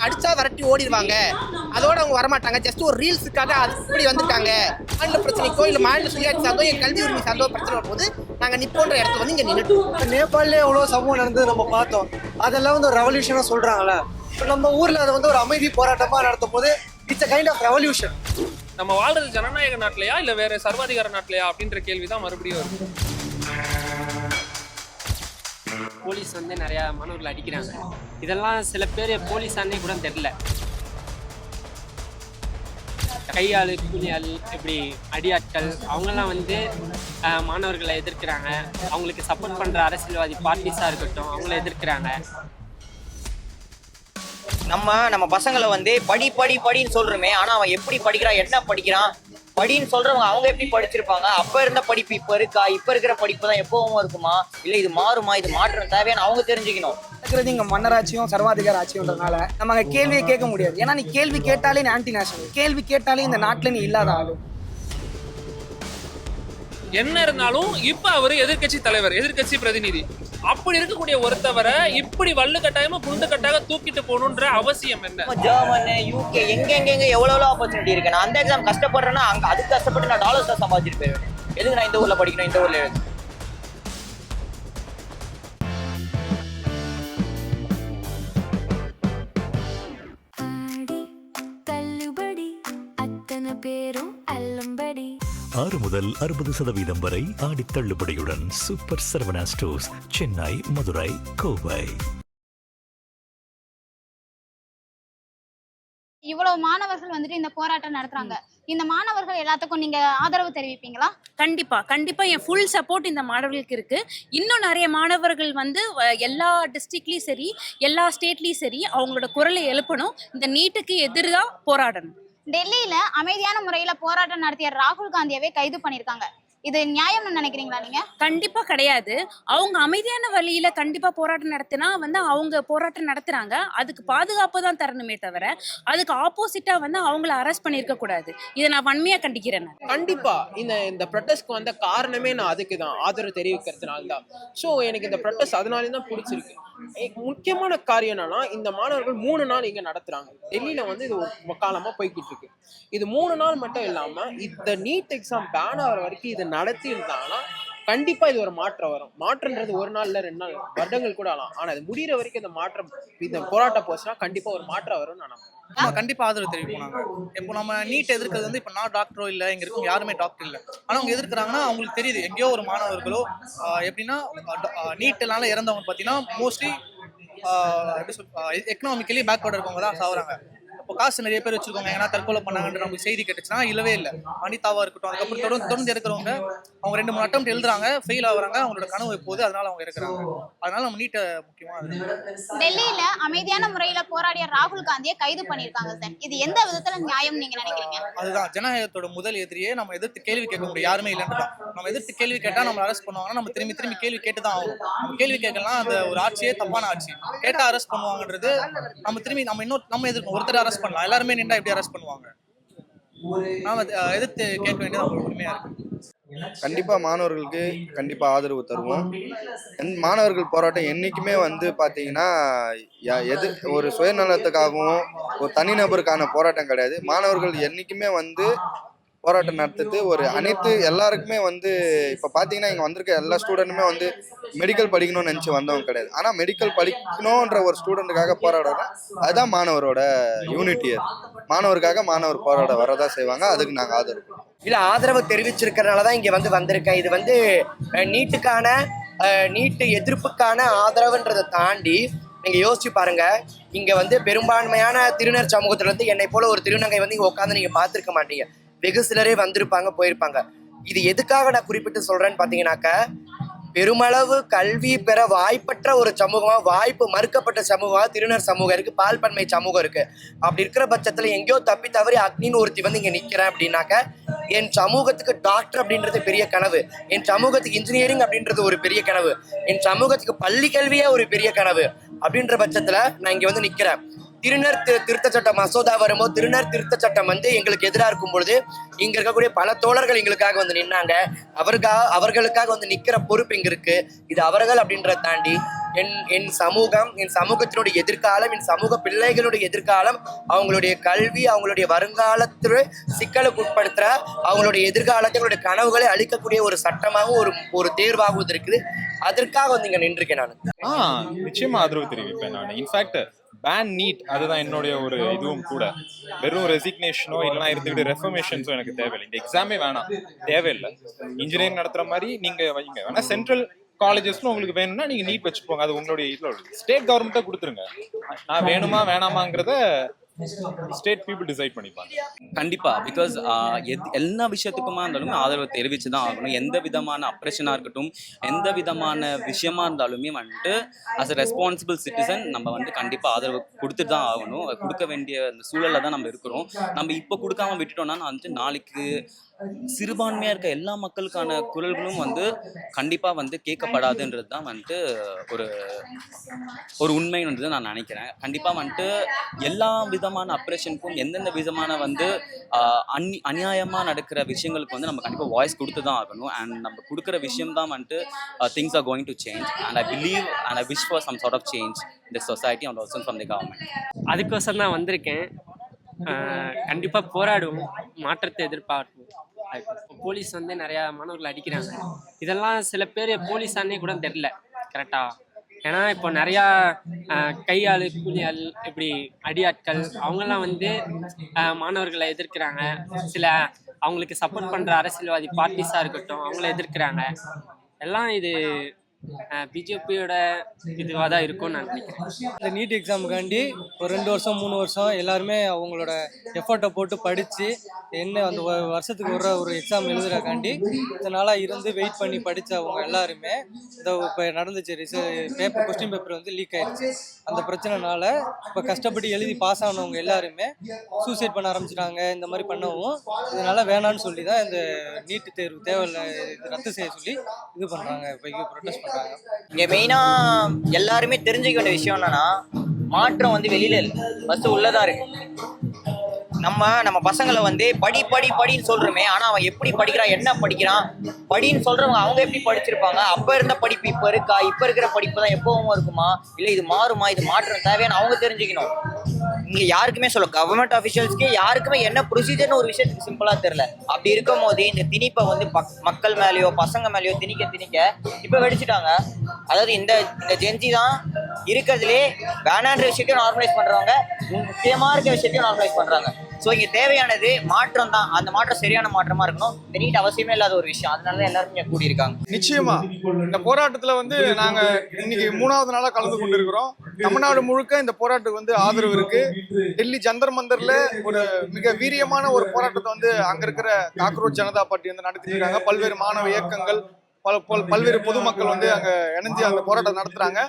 அடிச்சா விரட்டி ஓடிடுவாங்க, அதோட அவங்க வரமாட்டாங்க. ஜஸ்ட் ஒரு ரீல்ஸுக்காக அது இப்படி வந்துட்டாங்க. மாநில பிரச்சனைக்கோ இல்லை மாநில சுயாட்சி சார்ந்தோ என் கல்வி உரிமை சார்ந்தோ பிரச்சனை வரும்போது நாங்கள் நிப்போன்ற இடத்துல வந்து இங்கே நின்றுட்டு. நேபாளிலே எவ்வளோ சம்பவம் நடந்தது நம்ம பார்த்தோம். அதெல்லாம் வந்து ஒரு ரெவல்யூஷனாக சொல்கிறாங்களே. இப்போ நம்ம ஊரில் அதை வந்து ஒரு அமைதி போராட்டமாக நடத்தும் போது it's a kind of revolution. நம்ம வாழ்றது ஜனநாயக நாட்டிலையா இல்லை வேற சர்வாதிகார நாட்டிலையா அப்படின்ற கேள்விதான் மறுபடியும் வருது. போலீஸ் வந்து நிறையா மாணவர்கள் அடிக்கிறாங்க. இதெல்லாம் சில பேர் போலீஸானே கூட தெரியல. கையாள் கூலியாள் இப்படி அடியாட்கள் அவங்கெல்லாம் வந்து மாணவர்களை எதிர்க்கிறாங்க. அவங்களுக்கு சப்போர்ட் பண்ணுற அரசியல்வாதி பார்ட்டிஸாக இருக்கட்டும் அவங்கள எதிர்க்கிறாங்க. நம்ம பசங்களை வந்து படின்னு சொல்றோமே, ஆனா அவன் எப்படி படிக்கிறான், என்ன படிக்கிறான், படின்னு சொல்றவங்க அவங்க எப்படி படிச்சிருப்பாங்க, அப்ப இருந்த படிப்பு இப்ப இருக்கா, இப்ப இருக்கிற படிப்பு தான் எப்பவும் இருக்குமா, இல்ல இது மாறுமா, இது மாற்றம் தேவையான அவங்க தெரிஞ்சுக்கணும். இருக்கிறது இங்க மன்னராட்சியும் சர்வாதிகார ஆட்சியும்ன்றதுனால நம்ம அங்க கேள்வியை கேட்க முடியாது. ஏன்னா நீ கேள்வி கேட்டாலே நீ ஆன்டி நேஷனல், கேள்வி கேட்டாலே இந்த நாட்டுல நீ இல்லாத ஆளு. என்ன இருந்தாலும் இப்ப அவரு எதிர்கட்சி தலைவர், எதிர்கட்சி பிரதிநிதி. அப்படி இருக்கக்கூடிய ஒருத்தவரை இப்படி வள்ளு கட்டாயமா குண்டு கட்டாக தூக்கிட்டு போகணுன்ற அவசியம் என்ன? ஜெர்மன், யூகே எங்க எவ்வளவு ஆப்பர்ச்சுனிட்டி இருக்கு. நான் அந்த எக்ஸாம் கஷ்டப்படுறேன்னா அங்க அதுக்கு கஷ்டப்பட்டு நான் டாலர்ஸ் தான் சம்பாதிச்சிட்டு போயிருவேன். எதுக்கு நான் இந்த ஊர்ல படிக்கணும், இந்த ஊர்ல எழுது. பேரும் அல்லம்படி 6 முதல் 60% வரை ஆடி தள்ளுபடியுடன் சூப்பர் சரவணா ஸ்டோர்ஸ், சென்னை, மதுரை, கோவை. இவ்வளவு மாணவர்கள் வந்துட்டு இந்த போராட்டம் நடத்துறாங்க. இந்த மாணவர்கள் எல்லாத்துக்கும் நீங்க ஆதரவு தெரிவிப்பீங்களா? கண்டிப்பா என் ஃபுல் சப்போர்ட் இந்த மாணவர்களுக்கு இருக்கு. இன்னும் நிறைய மாணவர்கள் வந்து எல்லா டிஸ்ட்ரிக்ட்லயும் சரி, எல்லா ஸ்டேட்லயும் சரி அவங்களோட குரலை எழுப்பணும். இந்த நீட்டுக்கு எதிராக போராடணும். டெல்லியில அமைதியான முறையில போராட்டம் நடத்திய ராகுல் காந்தியவே கைது பண்ணிருக்காங்க. இது நியாயம்னு நினைக்கிறீங்களா நீங்க? கண்டிப்பா கிடையாது. அவங்க அமைதியான வழியில கண்டிப்பா போராட்டம் நடத்தினா வந்து அவங்க போராட்டம் நடத்துறாங்க, அதுக்கு பாதுகாப்பு தான் தரணுமே தவிர அதுக்கு ஆப்போசிட்டா வந்து அவங்கள அரெஸ்ட் பண்ணிருக்க கூடாது. இதை நான் வன்மையா கண்டிக்கிறேன். கண்டிப்பா இந்த ப்ரொட்டஸ்ட்க்கு வந்த காரணமே நான் அதுக்கு தான் ஆதரவு தெரிவிக்கிறதுனால தான். ஸோ எனக்கு இந்த ப்ரொட்டஸ்ட் அதனாலே தான் பிடிச்சிருக்கு. முக்கியமான காரியம் என்னன்னா, இந்த மாணவர்கள் 3 நாள் இங்க நடத்துறாங்க. டெல்லியில வந்து இது ஒரு காலமா போய்கிட்டு இருக்கு. இது 3 நாள் மட்டும் இல்லாம இந்த நீட் எக்ஸாம் பேன் ஆகிற வரைக்கும் இதை நடத்தி இருந்தாங்கன்னா கண்டிப்பா இது ஒரு மாற்றம் வரும். மாற்றம்ன்றது 1 நாள் இல்ல 2 நாள் வருடங்கள் கூட ஆகலாம். ஆனா அது முடிகிற வரைக்கும் இந்த மாற்றம், இந்த போராட்டம் போச்சுன்னா கண்டிப்பா ஒரு மாற்றம் வரும்னு நான் நம்புறேன். நம்ம கண்டிப்பா ஆதரவு தெரிவிப்போம். நாங்க இப்போ நம்ம நீட் எதிர்க்கிறது வந்து இப்போ நான் டாக்டரோ இல்லை, இங்க இருக்கும் யாருமே டாக்டர் இல்லை, ஆனா அவங்க எதிர்க்கிறாங்கன்னா அவங்களுக்கு தெரியுது எங்கேயோ ஒரு மாணவர்களோ எப்படின்னா நீட்னால இறந்தவங்க பார்த்தீங்கன்னா மோஸ்ட்லி எக்கனாமிக்கலி பேக்வர்ட் இருக்கவங்க தான் சாகுறாங்க. இப்போ காசு நிறைய பேர் வச்சிருக்கோங்க, ஏன்னா தற்கொலை பண்ணாங்கன்ற நமக்கு செய்தி கேட்டுச்சுன்னா இல்லவே இல்லை. அனிதாவா இருக்கட்டும், அதுக்கப்புறம் தொடர்ந்து இருக்கிறவங்க அவங்க 2-3 அட்டெம்ப்ட் எழுதுறாங்க, ஃபெயில் ஆகுறாங்க, அவங்களோட கனவு போகுது, அதனால அவங்க இருக்கிறாங்க. அதனால நம்ம நீட்டை முக்கியமா. டெல்லியில அமைதியான முறையில போராடிய ராகுல் காந்தியை கைது பண்ணிருக்காங்க சார். இது எந்த விதத்துல நியாயம் நீங்க நினைக்கிறீங்க? அதுதான் ஜனநாயகத்தோட முதல் எதிரியே. நம்ம எதிர்த்து கேள்வி கேட்க முடியும், யாருமே இல்லைன்றதான். நம்ம எதிர்த்து கேள்வி கேட்டா நம்ம அரெஸ்ட் பண்ணுவாங்கன்னா நம்ம திரும்பி கேள்வி கேட்டுதான் ஆகும். நம்ம கேள்வி கேட்கலாம், அந்த ஒரு ஆட்சியே தப்பான ஆட்சி. கேட்டா அரெஸ்ட் பண்ணுவாங்கன்றது நம்ம எதிர்க்கும். ஒருத்தர் அரெஸ்ட் பண்ணலாம், எல்லாருமே நின்றா எப்படி அரெஸ்ட் பண்ணுவாங்க? நாம எதிர்த்து கேட்க வேண்டியது அவங்க உரிமையா இருக்கு. கண்டிப்பா மாணவர்களுக்கு கண்டிப்பா ஆதரவு தருவோம். மாணவர்கள் போராட்டம் என்னைக்குமே வந்து பாத்தீங்கன்னா ஒரு சுயநலத்துக்காகவும் ஒரு தனிநபருக்கான போராட்டம் கிடையாது. மாணவர்கள் என்னைக்குமே வந்து போராட்டம் நடத்துறது ஒரு அனைத்து எல்லாருக்குமே வந்து இப்போ பார்த்தீங்கன்னா இங்கே வந்திருக்க எல்லா ஸ்டூடெண்ட்டுமே வந்து மெடிக்கல் படிக்கணும்னு நினச்சி வந்தவங்க கிடையாது. ஆனால் மெடிக்கல் படிக்கணுன்ற ஒரு ஸ்டூடெண்ட்டுக்காக போராடுறோம். அதுதான் மாணவரோட யூனிட்டி. அது மாணவருக்காக மாணவர் போராட வரதான் செய்வாங்க. அதுக்கு நாங்கள் ஆதரவு இல்லை ஆதரவு தெரிவிச்சிருக்கிறதுனால தான் இங்கே வந்திருக்கேன். இது வந்து நீட்டு எதிர்ப்புக்கான ஆதரவுன்றதை தாண்டி நீங்கள் யோசிச்சு பாருங்க, இங்கே வந்து பெரும்பான்மையான திருநர் சமூகத்திலேருந்து என்னை போல ஒரு திருநங்கை வந்து இங்கே உட்காந்து நீங்கள் பார்த்துருக்க மாட்டீங்க. வெகு சிலரே வந்திருப்பாங்க, போயிருப்பாங்க. இது எதுக்காக நான் குறிப்பிட்டு சொல்றேன்னு பார்த்தீங்கன்னாக்க, பெருமளவு கல்வி பெற வாய்ப்பற்ற ஒரு சமூகமா, வாய்ப்பு மறுக்கப்பட்ட சமூகமா திருநர் சமூகம் இருக்கு, பால்பன்மை சமூகம் இருக்கு. அப்படி இருக்கிற பட்சத்துல எங்கேயோ தப்பி தவறி அக்னின்னு ஒருத்தி வந்து இங்க நிக்கிறேன் அப்படின்னாக்க, என் சமூகத்துக்கு டாக்டர் அப்படின்றது பெரிய கனவு, என் சமூகத்துக்கு இன்ஜினியரிங் அப்படின்றது ஒரு பெரிய கனவு, என் சமூகத்துக்கு பள்ளி கல்வியே ஒரு பெரிய கனவு. அப்படின்ற பட்சத்துல நான் இங்க வந்து நிக்கிறேன். திருத்த சட்ட மசோதா வரும்போது திருநர் திருத்த சட்டம் வந்து எங்களுக்கு எதிராக இருக்கும் பொழுது இங்க இருக்கக்கூடிய பல தோழர்கள் எங்களுக்காக வந்து நின்னாங்க. அவர்களுக்காக வந்து நிக்கிற பொறுப்பு எங்க இருக்கு. இது அவர்கள் அப்படின்றத தாண்டி என் சமூகம், என் சமூகத்தினுடைய எதிர்காலம், என் சமூக பிள்ளைகளுடைய எதிர்காலம், அவங்களுடைய கல்வி, அவங்களுடைய வருங்காலத்துல சிக்கலுக்கு உட்படுத்துற அவங்களுடைய எதிர்காலத்தை, அவங்களுடைய கனவுகளை அளிக்கக்கூடிய ஒரு சட்டமாகவும் ஒரு தேர்வாகவும் இருக்குது. அதற்காக வந்து இங்க நின்றுருக்கேன் நான். நிச்சயமா ஆதரவு தெரிவிப்பேன் நான். இன்ஃபேக்ட் பேன் நீட் அதுதான் என்னுடைய ஒரு இதுவும் கூட. வெறும் ரெசிக்னேஷனோ இல்லைனா இருந்துக்கிட்டு ரெஃபர்மேஷன்ஸோ எனக்கு தேவையில்லை. இந்த எக்ஸாமே வேணாம், தேவையில்லை. இன்ஜினியரிங் நடத்துற மாதிரி நீங்க வைங்க. வேணா சென்ட்ரல் காலேஜஸ்ல உங்களுக்கு வேணும்னா நீங்க நீட் வச்சுக்கோங்க. அது உங்களுடைய இதுல ஸ்டேட் கவர்மெண்ட்டா கொடுத்துருங்க. நான் வேணுமா வேணாமாங்கிறத ஸ்டேட் பீப்புள் டிசைட் பண்ணிப்பாங்க. கண்டிப்பா. பிகாஸ் எல்லா விஷயத்துக்குமா இருந்தாலுமே ஆதரவு தெரிவிச்சு தான் ஆகணும். எந்த விதமான அப்ரெஷனாக இருக்கட்டும், எந்த விதமான விஷயமா இருந்தாலுமே வந்துட்டு அஸ் அ ரெஸ்பான்சிபிள் சிட்டிசன் நம்ம வந்து கண்டிப்பாக ஆதரவு கொடுத்துட்டு தான் ஆகணும். கொடுக்க வேண்டிய அந்த சூழலில் தான் நம்ம இருக்கிறோம். நம்ம இப்போ கொடுக்காம விட்டுட்டோம்னா வந்துட்டு நாளைக்கு சிறுபான்மையாக இருக்க எல்லா மக்களுக்கான குரல்களும் வந்து கண்டிப்பாக வந்து கேட்கப்படாதுன்றது தான் வந்துட்டு ஒரு உண்மைன்றது நான் நினைக்கிறேன். கண்டிப்பாக வந்துட்டு எல்லா விதமான அப்ரேஷனுக்கும் எந்தெந்த விதமான வந்து அநியாயமாக நடக்கிற விஷயங்களுக்கு வந்து நம்ம கண்டிப்பாக வாய்ஸ் கொடுத்து தான் ஆகணும். அண்ட் நம்ம கொடுக்குற விஷயம் தான் வந்துட்டு things are going to change. And I believe and I wish for some sort of change in the society and also from the government. அதுக்கோசரம் தான் வந்திருக்கேன். கண்டிப்பாக போராடுவோம், மாற்றத்தை எதிர்பார்ப்போம். போலீஸ் வந்து நிறையா மாணவர்கள் அடிக்கிறாங்க. இதெல்லாம் சில பேர் போலீஸானே கூட தெரில கரெக்டாக. ஏன்னா இப்போ நிறையா கையாள் கூலியாள் இப்படி அடியாட்கள் அவங்கெல்லாம் வந்து மாணவர்களை எதிர்க்கிறாங்க. சில அவங்களுக்கு சப்போர்ட் பண்ணுற அரசியல்வாதி பார்ட்டிஸாக இருக்கட்டும் அவங்கள எதிர்க்கிறாங்க. எல்லாம் இது பிஜேபியோட இதுவாக தான் இருக்கும்னு நான் நினைக்கிறேன். இந்த நீட் எக்ஸாமுக்காண்டி ஒரு 2 வருஷம் 3 வருஷம் எல்லாருமே அவங்களோட எஃபர்ட்டை போட்டு படித்து என்ன அந்த வருஷத்துக்கு ஒரு எக்ஸாம் எழுதுறக்காண்டி இத்தனை நாளாக இருந்து வெயிட் பண்ணி படித்தவங்க எல்லாருமே இந்த இப்போ நடந்துச்சு கொஸ்டின் பேப்பர் வந்து லீக் ஆயிடுச்சு. அந்த பிரச்சனைனால இப்போ கஷ்டப்பட்டு எழுதி பாஸ் ஆனவங்க எல்லாருமே சூசைட் பண்ண ஆரம்பிச்சிட்டாங்க. இந்த மாதிரி பண்ணவும் இதனால வேணான்னு சொல்லி தான் இந்த நீட்டு தேர்வு தேவையில்லை ரத்து செய்ய சொல்லி இது பண்ணுறாங்க. இப்போ ப்ரொடெஸ்ட் பண்ணுறாங்க. இங்கே மெயினாக எல்லாருமே தெரிஞ்சுக்க வேண்டிய விஷயம் என்னன்னா, மாற்றம் வந்து வெளியில இல்லை, ஃபர்ஸ்ட் உள்ளதான் இருக்கு. நம்ம பசங்களை வந்து படின்னு சொல்றோமே, ஆனா அவன் எப்படி படிக்கிறான், என்ன படிக்கிறான், படின்னு சொல்றவங்க அவங்க எப்படி படிச்சிருப்பாங்க, அப்ப இருந்த படிப்பு இப்ப இருக்கா, இப்ப இருக்கிற படிப்பு தான் எப்பவும் இருக்குமா, இல்ல இது மாறுமா, இது மாற்றம் தேவையான அவங்க தெரிஞ்சுக்கணும். இங்க யாருக்குமே சொல்ல கவர்மெண்ட் அஃபிஷியல்ஸ்க்கு யாருக்குமே என்ன ப்ரொசீஜர்னு ஒரு விஷயத்துக்கு சிம்பிளா தெரியல. அப்படி இருக்கும் போது இந்த திணிப்பை வந்து மக்கள் மேலேயோ பசங்க மேலேயோ திணிக்க இப்ப வெடிச்சுட்டாங்க. அதாவது இந்த ஜென்சி தான் இருக்கிறதுலே வேணான்ற விஷயத்தையும் நார்மலைஸ் பண்றவங்க, முக்கியமா இருக்க விஷயத்தையும் நார்மலைஸ் பண்றாங்க. ஸோ இங்கே தேவையானது மாற்றம் தான். அந்த மாற்றம் சரியான மாற்றமா இருக்கணும். நீட் அவசியமே இல்லாத ஒரு விஷயம். அதனால எல்லாரும் இங்கே கூடியிருக்காங்க. நிச்சயமா இந்த போராட்டத்துல வந்து நாங்க இன்னைக்கு 3வது நாளா கலந்து கொண்டிருக்கிறோம். தமிழ்நாடு முழுக்க இந்த போராட்டத்துக்கு வந்து ஆதரவு இருக்கு. டெல்லி ஜந்தர் மந்தர்ல ஒரு மிக வீரியமான ஒரு போராட்டத்தை வந்து அங்க இருக்கிற காக்ரோச் ஜனதா பார்ட்டி வந்து நடத்திட்டு இருக்காங்க. பல்வேறு மாணவ இயக்கங்கள் பல்வேறு பொதுமக்கள் வந்து அங்க இணைஞ்சு அந்த போராட்டம் நடத்துறாங்க.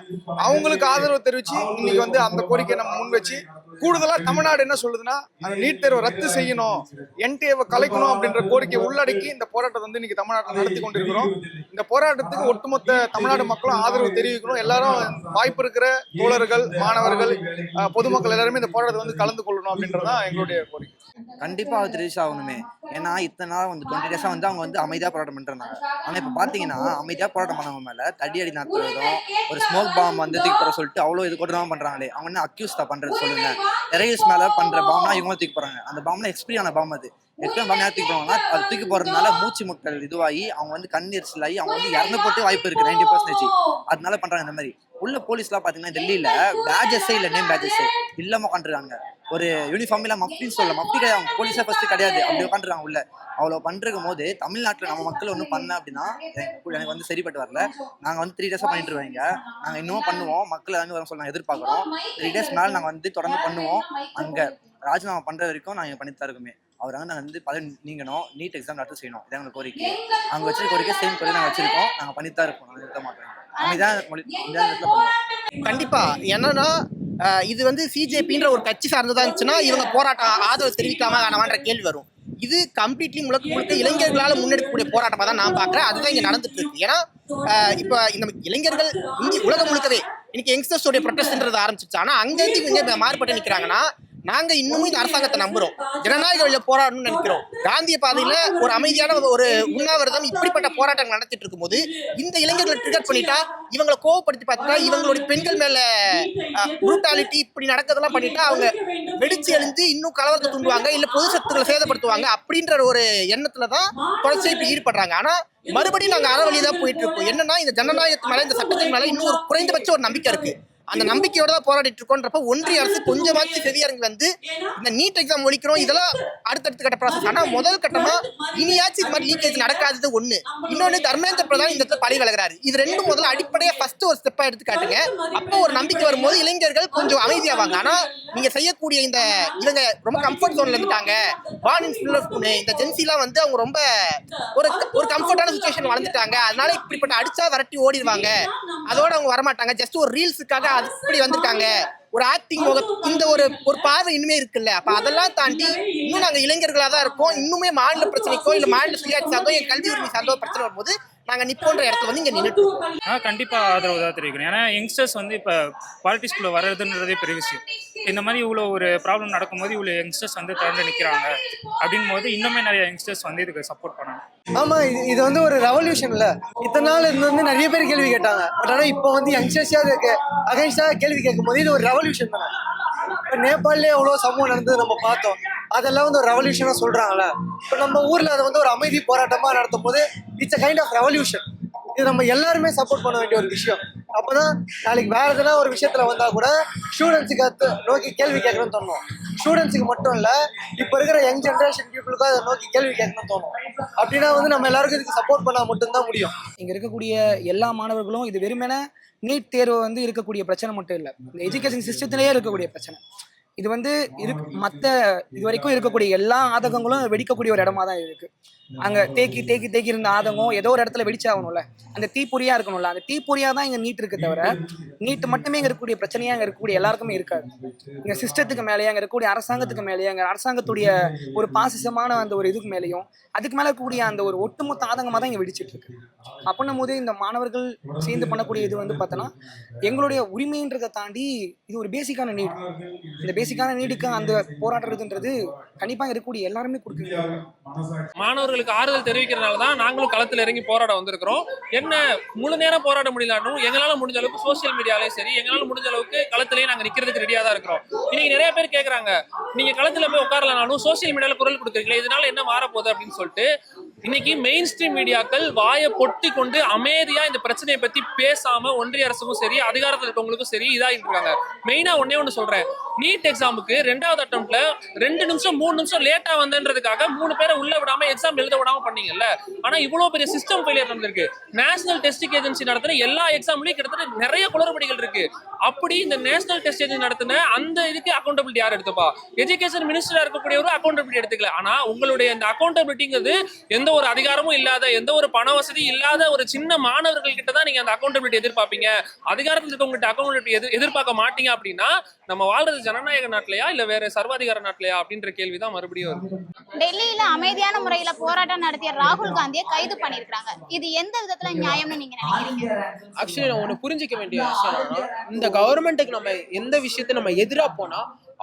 அவங்களுக்கு ஆதரவு தெரிவிச்சு இன்னைக்கு வந்து அந்த கோரிக்கையை நம்ம முன் வச்சு கூடுதலா தமிழ்நாடு என்ன சொல்லுதுன்னா, அந்த நீட் தேர்வை ரத்து செய்யணும், என்டிஏவை கலைக்கணும் அப்படின்ற கோரிக்கையை உள்ளடக்கி இந்த போராட்டத்தை வந்து இன்னைக்கு தமிழ்நாட்டில் நடத்தி கொண்டிருக்கிறோம். இந்த போராட்டத்துக்கு ஒட்டுமொத்த தமிழ்நாடு மக்களும் ஆதரவு தெரிவிக்கணும். எல்லாரும் வாய்ப்பு இருக்கிற தோழர்கள், மாணவர்கள், பொதுமக்கள் எல்லாருமே இந்த போராட்டத்தை வந்து கலந்து கொள்ளணும் அப்படின்றதான் எங்களுடைய கோரிக்கை. கண்டிப்பா அவர் தெரிவிச்சு ஆகணுமே. ஏன்னா இத்தனை நாள் வந்து 20 டேஸா வந்து அவங்க வந்து அமைதியா போராட்டம் பண்ணிருந்தாங்க. ஆனா இப்ப பாத்தீங்கன்னா அமைதியா போராட்டம் பண்ணவங்க மேல தடியடி நடத்துறதும், ஒரு ஸ்மோக் பாம் வந்து தூக்கி போற சொல்லிட்டு அவ்வளவு இது கூட பண்றாங்களே. அவங்க என்ன அக்யூஸ் தான் பண்றது சொல்லுங்க. டெரரிஸ்ட் மேல பண்ற பாம்னா இவங்க தூக்கி போறாங்க. அந்த பாம்னா எக்ஸ்பீரியான பாம். அது எத்தனை பாம் யார் தூக்கி போறாங்கன்னா அது தூக்கி போறதுனால மூச்சு முட்டல் இதுவாகி அவங்க வந்து கண்ணீர்ச்சல் ஆகி அவங்க வந்து இறந்து போட்டு வாய்ப்பு இருக்கு 90%. அதனால பண்றாங்க. இந்த மாதிரி உள்ள போலீஸ்லாம் பாத்தீங்கன்னா டெல்லியில பேஜஸே இல்ல, நேம் பேஜஸே இல்லாம உட்காந்துருக்காங்க. ஒரு யூனிஃபார்ம் இல்ல, மஃப்டின்னு சொல்லல, மஃப்டி கிடையாது, போலீஸா ஃபர்ஸ்ட் கிடையாது, அப்படி உட்காந்துருக்காங்க உள்ள. அவ்வளவு பண்றக்கும் போது தமிழ்நாட்டுல நம்ம மக்கள் ஒன்றும் பண்ண அப்படின்னா எனக்கு வந்து சரிப்பட்டு வரல. நாங்க வந்து 3 டேஸா பண்ணிட்டு இருவாங்க. நாங்க இன்னும் பண்ணுவோம். மக்கள் வந்து வர சொல்ல எதிர்பார்க்கிறோம். 3 டேஸ் மேல நாங்க வந்து தொடர்ந்து பண்ணுவோம். அங்க ராஜினாமா பண்ற வரைக்கும் நாங்க பண்ணிட்டு தான் இருக்குமே. அவர் வந்து நாங்கள் வந்து பதவி நீங்கணும், நீட் எக்ஸாம் ரத்து செய்யணும். இதான் எங்களுக்கு கோரிக்கை. அங்கே வச்சிருக்க கோரிக்கை சேம் கோரிக்கை நாங்கள் வச்சிருக்கோம். நாங்கள் பண்ணித்தான் இருப்போம். நாங்கள் நிறுத்த மாட்டோம். கண்டிப்பா என்னன்னா இது வந்து சிஜேபின்ற ஒரு கட்சி சார்ந்ததா இருந்துச்சுன்னா இவங்க போராட்டம் ஆதரவு தெரிவிக்காம வேணாமான்ற கேள்வி வரும். இது கம்ப்ளீட்லி முழுக்க இளைஞர்களால் முன்னெடுக்கக்கூடிய போராட்டமாக தான் நான் பார்க்குறேன். அதுதான் இங்கே நடந்துட்டு இருக்கு. ஏன்னா இப்போ இந்த இளைஞர்கள் உலகம் முழுக்கவே இன்னைக்கு யங்ஸ்டர்ஸோடைய ப்ரொட்டஸ்ட்ன்றது ஆரம்பிச்சிச்சு. ஆனா அங்கேருந்து இவங்க மாறுபட்டு நிற்கிறாங்கன்னா நாங்க இன்னமும் இந்த அரசாங்கத்தை நம்புறோம், ஜனநாயக வழியில போராடணும்னு நினைக்கிறோம். காந்திய பாதையில ஒரு அமைதியான ஒரு உண்ணாவிரதம் இப்படிப்பட்ட போராட்டங்கள் நடத்திட்டு இருக்கும்போது இந்த இளைஞர்களை ட்ரிகர் பண்ணிட்டா, இவங்களை கோவப்படுத்தி பார்த்தா, இவங்களுடைய பெண்கள் மேல புரூட்டாலிட்டி இப்படி நடக்கிறதெல்லாம் பண்ணிட்டா அவங்க வெடிச்சு எழுந்து இன்னும் கலவரத்தை தூண்டுவாங்க, இல்ல பொது சொத்துக்களை சேதப்படுத்துவாங்க அப்படின்ற ஒரு எண்ணத்துலதான் தொடர்ச்சியா இப்ப ஈடுபடுறாங்க. ஆனா மறுபடியும் நாங்க அறவழியை தான் போயிட்டு இருக்கோம். என்னன்னா இந்த ஜனநாயகத்து மேல, இந்த சட்டத்தின் மேல இன்னும் ஒரு குறைந்தபட்ச ஒரு நம்பிக்கை இருக்கு. அந்த நம்பிக்கையோட தான் போராடிட்டு இருக்கோன்றப்ப ஒன்றிய அரசு கொஞ்சமாச்சு செவியரங்கு வந்து இந்த நீட் எக்ஸாம் ஒழிக்கிறோம், இதெல்லாம் அடுத்தடுத்த கட்ட ப்ராசஸ். ஆனா முதல் கட்டமா இனியாச்சும் இது மாதிரி லீக்கேஜ் நடக்காதது ஒண்ணு. இன்னொன்னு தர்மேந்திர பிரதான் இந்த இடத்துல பழி விலகிறாரு. இது ரெண்டும் முதல்ல அடிப்படையா ஃபர்ஸ்ட் ஒரு ஸ்டெப்பா எடுத்து காட்டுங்க. அப்போ ஒரு நம்பிக்கை வரும்போது இளைஞர்கள் கொஞ்சம் அமைதியாவாங்க. ஆனா நீங்க செய்யக்கூடிய இந்த இவங்க ரொம்ப கம்ஃபர்ட் ஜோன்ல இருந்துட்டாங்க, இந்த ஜென்சிலாம் வந்து அவங்க ரொம்ப ஒரு கம்ஃபர்டான சுச்சுவேஷன் வளர்ந்துட்டாங்க, அதனால இப்படிப்பட்ட அடிச்சா விரட்டி ஓடிடுவாங்க, அதோட அவங்க வரமாட்டாங்க, ஜஸ்ட் ஒரு ரீல்ஸுக்காக அப்படி வந்துட்டாங்க, ஒரு ஆக்டிங் இந்த ஒரு பார்வை இனிமே இருக்குல்ல. அப்ப அதெல்லாம் தாண்டி இன்னும் நாங்க இளைஞர்களா தான் இருக்கோம். இன்னுமே மாநில பிரச்சனைக்கோ இல்ல மாநில சுயாட்சி சார்ந்தோ என் கல்வி உரிமை சார்ந்தோ பிரச்சனை வரும்போது நாங்க நிப்போன்ற இடத்துல வந்து இங்க நின்றுட்டு கண்டிப்பா ஆதரவு தான் தெரிவிக்கணும். ஏன்னா யங்ஸ்டர்ஸ் வந்து இப்ப பாலிடிக்ஸ்குள்ள வர்றதுன்றதே பெரிய விஷயம். இந்த மாதிரி இவ்வளோ ஒரு ப்ராப்ளம் நடக்கும்போது இவ்வளோ யங்ஸ்டர்ஸ் வந்து திறந்து நிற்கிறாங்க அப்படின் போது இன்னுமே நிறைய யங்ஸ்டர்ஸ் வந்து இதுக்கு சப்போர்ட் பண்ணாங்க. ஆமா, இது வந்து ஒரு ரெவல்யூஷன் இல்ல. இத்தனை நாள் இது வந்து நிறைய பேர் கேள்வி கேட்டாங்க. பட் ஆனா இப்போ வந்து யங்ஸ்டர்ஸா அகைன்ஸ்டா கேள்வி கேட்கும் போது இது ஒரு ரெவல்யூஷன் தானே. இப்போ நேபாளிலே எவ்வளோ சம்பவம் நடந்தது நம்ம பார்த்தோம், அதெல்லாம் வந்து ஒரு ரெவல்யூஷனா சொல்றாங்கல்ல. இப்போ நம்ம ஊர்ல அதை வந்து ஒரு அமைதி போராட்டமா நடத்தும் போது it's a kind of revolution. இது நம்ம எல்லாருமே சப்போர்ட் பண்ண வேண்டிய ஒரு விஷயம். அப்பதான் நாளைக்கு வேற எதுனா ஒரு விஷயத்துல வந்தா கூட ஸ்டூடெண்ட்ஸுக்கு நோக்கி கேள்வி கேட்கணும்னு தோணும். ஸ்டூடெண்ட்ஸுக்கு மட்டும் இல்ல, இப்ப இருக்கிற யங் ஜென்ரேஷன் பீப்புளுக்கும் அதை நோக்கி கேள்வி கேட்கணும்னு தோணும். அப்படின்னா வந்து நம்ம எல்லாருக்கும் இதுக்கு சப்போர்ட் பண்ணா மட்டும்தான் முடியும். இங்க இருக்கக்கூடிய எல்லா மாணவர்களும் இது வெறுமனே நீட் தேர்வு வந்து இருக்கக்கூடிய பிரச்சனை மட்டும் இல்லை, இந்த எஜுகேஷன் சிஸ்டத்திலேயே இருக்கக்கூடிய பிரச்சனை. இது வந்து மற்ற இது வரைக்கும் இருக்கக்கூடிய எல்லா ஆதங்கங்களும் வெடிக்கக்கூடிய ஒரு இடமா தான் இருக்கு. அங்க தேக்கி இருந்த ஆதங்கம் ஏதோ ஒரு இடத்துல வெடிச்சாகணும்ல, அந்த தீப்பொறியா இருக்கணும்ல, அந்த தீப்பொறியா தான் இங்க நீட் இருக்கு தவிர நீட் மட்டுமே இங்க இருக்கக்கூடிய பிரச்சனையா இங்க இருக்கக்கூடிய எல்லாருக்குமே இருக்காது. இங்க சிஸ்டத்துக்கு மேலேயே அங்க இருக்கக்கூடிய அரசாங்கத்துக்கு மேலேயே, அங்க அரசாங்கத்துடைய ஒரு பாசிசமான அந்த ஒரு இதுக்கு மேலேயும் அதுக்கு மேல இருக்கக்கூடிய அந்த ஒரு ஒட்டுமொத்த ஆதங்கமா தான் இங்க வெடிச்சிட்டு இருக்கு. அப்படின்னும் போது இந்த மாணவர்கள் சேர்ந்து பண்ணக்கூடிய இது வந்து பார்த்தோன்னா எங்களுடைய உரிமைன்றதை தாண்டி இது ஒரு பேசிக்கான நீட். இந்த பேசிக்கான நீடுக்கு அந்த போராடுறதுன்றது கண்டிப்பா இருக்கக்கூடிய எல்லாருமே கொடுக்குறாங்க. மாணவர்களுக்கு ஆறுதல் தெரிவிக்கிறதுனால தான் நாங்களும் களத்தில் இறங்கி போராட வந்திருக்கிறோம். என்ன முழு நேரம் போராட முடியலாலும் எங்களால முடிஞ்ச அளவுக்கு சோசியல் மீடியாலையும் சரி, எங்களால முடிஞ்ச அளவுக்கு களத்திலேயே நாங்க நிக்கிறதுக்கு ரெடியா தான் இருக்கிறோம். இன்னைக்கு நிறைய பேர் கேட்கறாங்க, நீங்க களத்துல போய் உட்காரலனாலும் சோசியல் மீடியால குரல் கொடுக்குறீங்களே, இதனால என்ன மாறப்போகுது அப்படின்னு சொல்லிட்டு இன்னைக்கு மெயின் ஸ்ட்ரீம் மீடியாக்கள் வாயை பொட்டி கொண்டு அமைதியா இந்த பிரச்சனையை பத்தி பேசாம ஒன்றிய அரசுக்கும் சரி அதிகாரத்தில் இருக்கவங்களுக்கும் சரி இதாகிட்டு இருக்காங்க. மெயினா ஒண்ணு சொல்றேன், நீட் எக்ஸாமுக்கு 2வது அட்டெம்ப்ட்ல 2 நிமிஷம் 3 நிமிஷம் லேட்டா வந்ததுக்காக 3 பேரை உள்ள விடாம எக்ஸாம் எழுத விடாம பண்ணீங்கல்ல. ஆனா இவ்வளவு பெரிய சிஸ்டம் ஃபெயிலியர் நடந்திருக்கு. நேஷனல் டெஸ்டிங் ஏஜென்சி நடத்தின எல்லா எக்ஸாம்லயும் கிட்டத்தட்ட நிறைய குளறுபடிகள் இருக்கு. அப்படி இந்த நேஷனல் டெஸ்ட் ஏஜென்சி நடத்தின அந்த இதுக்கு அக்கௌண்டபிலிட்டி யார் எடுத்துப்பா? எஜுகேஷன் மினிஸ்டரா இருக்கக்கூடியவரும் அக்கௌண்டபிலிட்டி எடுத்துக்கல. ஆனா உங்களுடைய இந்த அக்கௌண்டபிலிட்டிங்கிறது எந்த ஒரு அதிகாரமும் இல்லாத, எந்த ஒரு பண வசதி இல்லாத ஒரு சின்ன மாணவர்கள் கிட்ட தான் நீங்க அந்த அக்கௌண்டபிலிட்டி எதிர்பார்ப்பீங்க. அதிகாரத்தில் இருக்கவங்ககிட்ட அக்கௌண்டபிலிட்டி எதிர்பார்க்க மாட்டீங்க அப்படின்னா நம்ம வாழ்றது ஜனநாயக நாட்டிலையா இல்ல வேற சர்வாதிகார நாட்டிலையா அப்படின்ற கேள்விதான் மறுபடியும் வருது. டெல்லியில அமைதியான முறையில போராட்டம் நடத்திய ராகுல் காந்தியை கைது பண்ணிருக்காங்க. இது எந்த விதத்துல நியாயம்னு நீங்க நினைக்கிறீங்க? ஆக்சுவலி நான் ஒண்ணு புரிஞ்சுக்க வேண்டிய விஷயம் என்னன்னா, இந்த கவர்மெண்ட்டுக்கு நம்ம எந்த விஷயத்தை நம்ம எதிரா போனா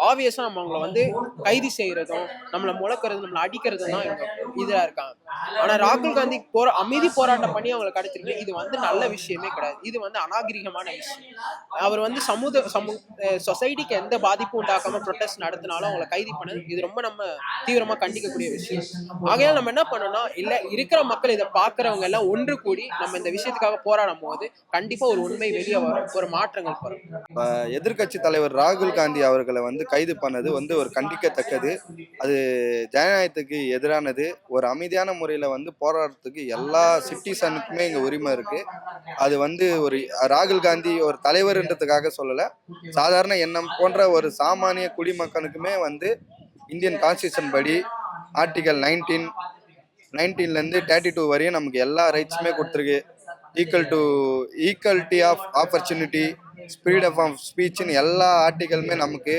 ஆப்வியஸா நம்ம அவங்களை வந்து கைது செய்யறதும் நம்மளை முழக்கிறதும் நம்மளை அடிக்கிறதும் தான் இவங்க இதா இருக்காங்க. ஆனா ராகுல் காந்தி அமைதி போராட்டம் பண்ணி அவங்களை கிடைச்சிருக்கு, இது வந்து நல்ல விஷயமே கிடையாது. இது வந்து அநாகரிகமான விஷயம். அவர் வந்து சொசைட்டிக்கு எந்த பாதிப்பும் உண்டாக்காம ப்ரொட்டஸ்ட் நடத்தினாலும் அவங்களை கைது பண்ணது இது ரொம்ப நம்ம தீவிரமா கண்டிக்கக்கூடிய விஷயம். ஆகையால் நம்ம என்ன பண்ணோம்னா, இல்ல இருக்கிற மக்கள் இதை பாக்குறவங்க எல்லாம் ஒன்று கூடி நம்ம இந்த விஷயத்துக்காக போராடும் போது கண்டிப்பா ஒரு உண்மை வெளியே வரும், ஒரு மாற்றங்கள் வரும். எதிர்கட்சி தலைவர் ராகுல் காந்தி அவர்களை வந்து கைது பண்ணது வந்து ஒரு கண்டிக்கத்தக்கது. அது ஜனநாயகத்துக்கு எதிரானது. ஒரு அமைதியான முறையில் வந்து போராடுறதுக்கு எல்லா சிட்டிசனுக்குமே இங்கே உரிமை இருக்கு. அது வந்து ஒரு ராகுல் காந்தி ஒரு தலைவர்ன்றதுக்காக சொல்லலை, சாதாரண எண்ணம் போன்ற ஒரு சாமானிய குடிமக்கனுக்குமே வந்து இந்தியன் கான்ஸ்டியூஷன் படி ஆர்டிகல் 19 32 வரையும் நமக்கு எல்லா ரைட்ஸுமே கொடுத்துருக்கு. Equality of opportunity, freedom of ஸ்பீச்னு எல்லா ஆர்டிகலுமே நமக்கு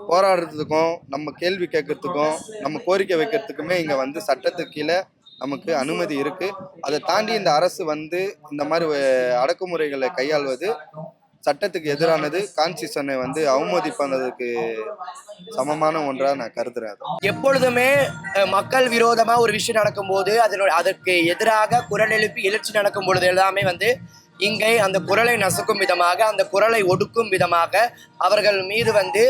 போராடுறதுக்கும் நம்ம கேள்வி கேட்கறதுக்கும் நம்ம கோரிக்கை வைக்கிறதுக்குமே இங்கே வந்து சட்டத்துக்கு கீழே நமக்கு அனுமதி இருக்கு. அதை தாண்டி இந்த அரசு வந்து இந்த மாதிரி அடக்குமுறைகளை கையாள்வது சட்டத்துக்கு எதிரானது, கான்ஸ்டியூஷனை வந்து அவமதிப்பதற்கு சமமான ஒன்றா நான் கருதுறேன். எப்பொழுதுமே மக்கள் விரோதமா ஒரு விஷயம் நடக்கும்போது அதற்கு எதிராக குரல் எழுப்பி எழுச்சி நடக்கும் பொழுது எல்லாமே வந்து இங்கே அந்த குரலை நசுக்கும் விதமாக, அந்த குரலை ஒடுக்கும் விதமாக அவர்கள் மீது வந்து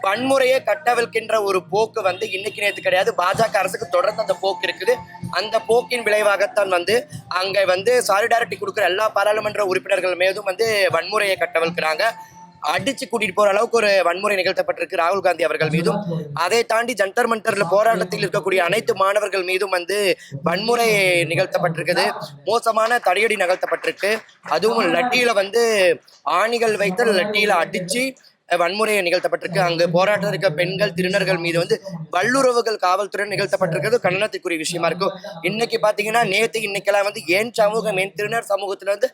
வன்முறையை கட்டவிழ்க்கின்ற ஒரு போக்கு வந்து இன்னைக்கு நேற்று கிடையாது. பாஜக அரசுக்கு தொடர்ந்து அந்த போக்கு இருக்குது. அந்த போக்கின் விளைவாகத்தான் வந்து அங்கே வந்து சாலிடாரிட்டி கொடுக்குற எல்லா பாராளுமன்ற உறுப்பினர்கள் மீதும் வந்து வன்முறையை கட்டவிழ்க்கிறாங்க. அடிச்சு கூட்டிட்டு போற அளவுக்கு ஒரு வன்முறை நிகழ்த்தப்பட்டிருக்கு ராகுல் காந்தி அவர்கள் மீதும். அதை தாண்டி ஜந்தர் மந்தர்ல போராட்டத்தில் இருக்கக்கூடிய அனைத்து மாணவர்கள் மீதும் வந்து வன்முறை நிகழ்த்தப்பட்டிருக்குது. மோசமான தடையடி நிகழ்த்தப்பட்டிருக்கு. அதுவும் லட்டியில வந்து ஆணிகள் வைத்து லட்டியில அடிச்சு வன்முறையை நிகழ்த்தப்பட்டிருக்கு. அங்கு போராட்டம் இருக்க பெண்கள் திருநர்கள் மீது வந்து வல்லுறவுகள் காவல்துறை நிகழ்த்தப்பட்டிருக்கிறது கண்டனத்துக்குரிய விஷயமா இருக்கும். இன்னைக்கு பாத்தீங்கன்னா நேற்று இன்னைக்கெல்லாம் வந்து ஏன் சமூகம் என் திருநர் சமூகத்துல வந்து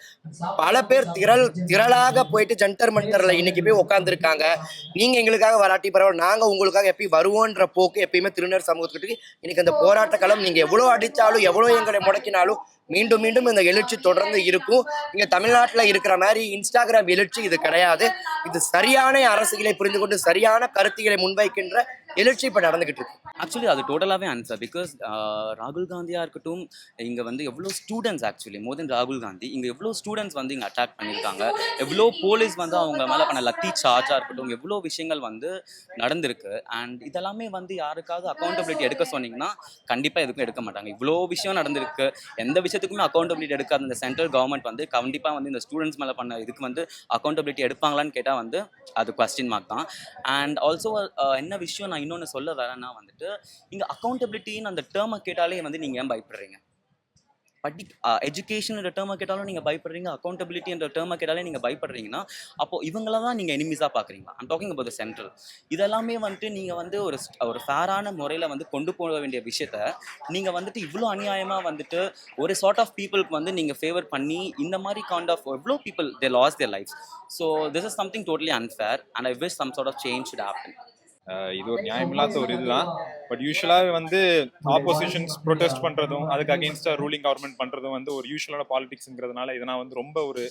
பல பேர் திரளாக போயிட்டு ஜந்தர் மந்தர்ல இன்னைக்கு போய் உட்காந்துருக்காங்க. நீங்க எங்களுக்காக வராட்டி பரவாயில்ல, நாங்க உங்களுக்காக எப்பயும் வருவோன்ற போக்கு எப்பயுமே திருநர் சமூகத்துக்கு இன்னைக்கு அந்த போராட்ட களம் நீங்க எவ்வளவு அடிச்சாலும் எவ்வளவு எங்களை முடக்கினாலும் மீண்டும் மீண்டும் இந்த எழுச்சி தொடர்ந்து இருக்கும். இங்க தமிழ்நாட்டில் இருக்கிற மாதிரி இன்ஸ்டாகிராம் எழுச்சி இது கிடையாது. இது சரியான அரசியலை புரிந்து கொண்டு சரியான கருத்துக்களை முன்வைக்கின்ற எழுச்சி இப்போ நடந்துகிட்டு இருக்கு. ஆக்சுவலி அது டோட்டலாகவே அன்ஃபேர். பிகாஸ் ராகுல் காந்தியாக இருக்கட்டும், இங்கே வந்து எவ்வளோ ஸ்டூடெண்ட்ஸ், ஆக்சுவலி மோர் தென் ராகுல் காந்தி, இங்கே எவ்வளோ ஸ்டூடெண்ட்ஸ் வந்து இங்கே அட்டாக் பண்ணியிருக்காங்க, எவ்வளோ போலீஸ் வந்து அவங்க மேலே பண்ண லத்தி சார்ஜாக இருக்கட்டும், எவ்வளோ விஷயங்கள் வந்து நடந்திருக்கு. அண்ட் இதெல்லாமே வந்து யாருக்காவது அக்கௌண்டபிலிட்டி எடுக்க சொன்னீங்கன்னா கண்டிப்பாக எதுக்கும் எடுக்க மாட்டாங்க. இவ்வளோ விஷயம் நடந்திருக்கு, எந்த விஷயத்துக்குமே அக்கௌண்டபிலிட்டி எடுக்காத இந்த சென்ட்ரல் கவர்மெண்ட் வந்து கண்டிப்பாக வந்து இந்த ஸ்டூடெண்ட்ஸ் மேலே பண்ண இதுக்கு வந்து அக்கௌண்டபிலிட்டி எடுப்பாங்களான்னு கேட்டால் வந்து அது கொஸ்டின் மார்க் தான். அண்ட் ஆல்சோ என்ன விஷயம் நான் இன்னொன்று சொல்ல வரேன்னா வந்துட்டு, இங்கே அக்கௌண்டபிலிட்டின்னு அந்த டேர்மை கேட்டாலே வந்து நீங்கள் ஏன் பயப்படுறீங்க? எஜுகேஷன் டேர்மை கேட்டாலும் நீங்கள் பயப்படுறீங்க, அக்கௌண்டபிலிட்டி என்ற டேர்மை கேட்டாலே நீங்கள் பயப்படுறீங்கன்னா அப்போ இவங்கள தான் நீங்கள் எனிமிஸாக பார்க்குறீங்களா? I'm talking about the central. இதெல்லாமே வந்துட்டு நீங்கள் வந்து ஒரு ஃபேரான முறையில் வந்து கொண்டு போக வேண்டிய விஷயத்த நீங்கள் வந்துட்டு இவ்வளோ அநியாயமாக வந்துட்டு ஒரு சார்ட் ஆஃப் பீப்புளுக்கு வந்து நீங்கள் ஃபேவர் பண்ணி இந்த மாதிரி காண்ட் ஆஃப் எவ்வளோ people they lost their life. So this is something totally unfair and I wish some sort of change should happen. இது ஒரு நியாயமில்லாத ஒரு இதுதான். பட் யூஸ்வலாக வந்து ஆப்போசிஷன்ஸ் ப்ரொடெஸ்ட் பண்ணுறதும் அதுக்கு அகெயின்ஸ்டாக ரூலிங் கவர்மெண்ட் பண்ணுறதும் வந்து ஒரு யூஸ்வலான பாலிடிக்ஸ்ங்கிறதுனால இதை நான் வந்து ரொம்ப ஒரு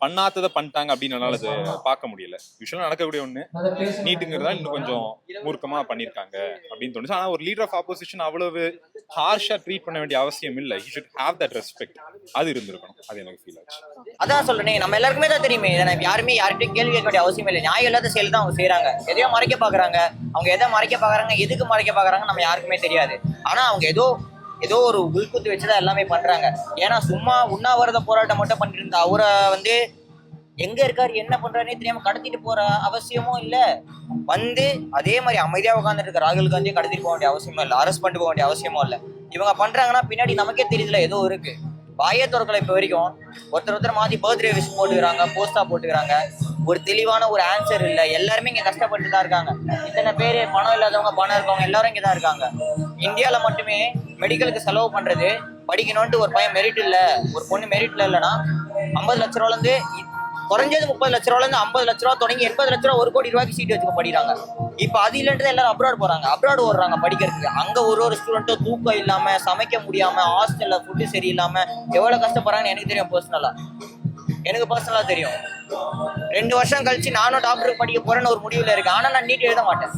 பண்ணாததை பண்ணிட்டாங்க அப்படின்னு என்னால் அது பார்க்க முடியல. யூஸ்வலாக நடக்கக்கூடிய ஒன்று நீட்டுங்கிறதால இன்னும் கொஞ்சம் மூர்க்கமாக பண்ணியிருக்காங்க அப்படின்னு தோணுச்சு. ஆனால் ஒரு லீடர் ஆஃப் ஆப்போசிஷன் அவ்வளவு ஹார்ஷாக ட்ரீட் பண்ண வேண்டிய அவசியம் இல்லை. He should have that respect. அது இருந்திருக்கணும். அது எனக்கு ஃபீல் ஆச்சு. அதான் சொல்றேன், நம்ம எல்லாருக்குமே தான் தெரியுமே, இதை யாருமே யார்கிட்டையும் கேள்வி கேட்க வேண்டிய அவசியம் இல்லை. நியாயம் இல்லாத செயல் தான் அவங்க செய்யறாங்க. எதையோ மறைக்க பாக்குறாங்க. அவங்க எதை மறைக்க பாக்குறாங்க, எதுக்கு மறைக்க பாக்குறாங்க நம்ம யாருக்குமே தெரியாது. ஆனா அவங்க ஏதோ ஒரு உள்குத்து வச்சுதான் எல்லாமே பண்றாங்க. ஏன்னா சும்மா உண்ணாவிரத போராட்டம் மட்டும் பண்ணிட்டு இருந்த அவரை வந்து எங்க இருக்காரு என்ன பண்றாருன்னே தெரியாம கடத்திட்டு போற அவசியமும் இல்ல. வந்து அதே மாதிரி அமைதியா உட்காந்துட்டு இருக்க ராகுல் காந்தியை கடத்திட்டு போக வேண்டிய அவசியமும் இல்லை, அரெஸ்ட் பண்ணிட்டு போக வேண்டிய அவசியமும் இல்லை. இவங்க பண்றாங்கன்னா பின்னாடி நமக்கே தெரியுதுல ஏதோ இருக்கு. வாயே திறக்கல. இப்போ வரைக்கும் ஒருத்தர் மாத்தி பர்த்டே விஷ் போட்டுக்கிறாங்க, போஸ்டா போட்டுக்கிறாங்க. ஒரு தெளிவான ஒரு ஆன்சர் இல்லை. எல்லாருமே இங்க கஷ்டப்பட்டு தான் இருக்காங்க. இத்தனை பேர் பணம் இல்லாதவங்க பணம் இருக்கவங்க எல்லாரும் இங்கே தான் இருக்காங்க. இந்தியாவில மட்டுமே மெடிக்கலுக்கு செலவு பண்றது, படிக்கணும்ட்டு ஒரு பையன் மெரிட் இல்லை, ஒரு பொண்ணு மெரிட்ல இல்லைன்னா 50 லட்ச ரூபாலேருந்து குறைஞ்சது 30 லட்ச ரூபாலேருந்து 50 லட்ச ரூபா தொடங்கி 80 லட்ச ரூபா 1 கோடி ரூபாய்க்கு சீட் வச்சுக்க படிக்கிறாங்க. இப்போ அது இல்லைன்றது எல்லாரும் அப்ராட் போறாங்க, அப்ராட் ஓடுறாங்க படிக்கிறதுக்கு. அங்க ஒரு ஸ்டூடெண்ட்டும் தூக்கம் இல்லாம, சமைக்க முடியாம, ஹாஸ்டல்ல ஃபுட்டு சரியில்லாம எவ்வளவு கஷ்டப்படுறாங்கன்னு எனக்கு தெரியும். எனக்கு பர்சனலா தெரியும். 2 வருஷம் கழிச்சு நானும் டாக்டருக்கு படிக்க போறேன்னு ஒரு முடிவுல இருக்கேன். ஆனா நான் நீட் எழுத மாட்டேன்,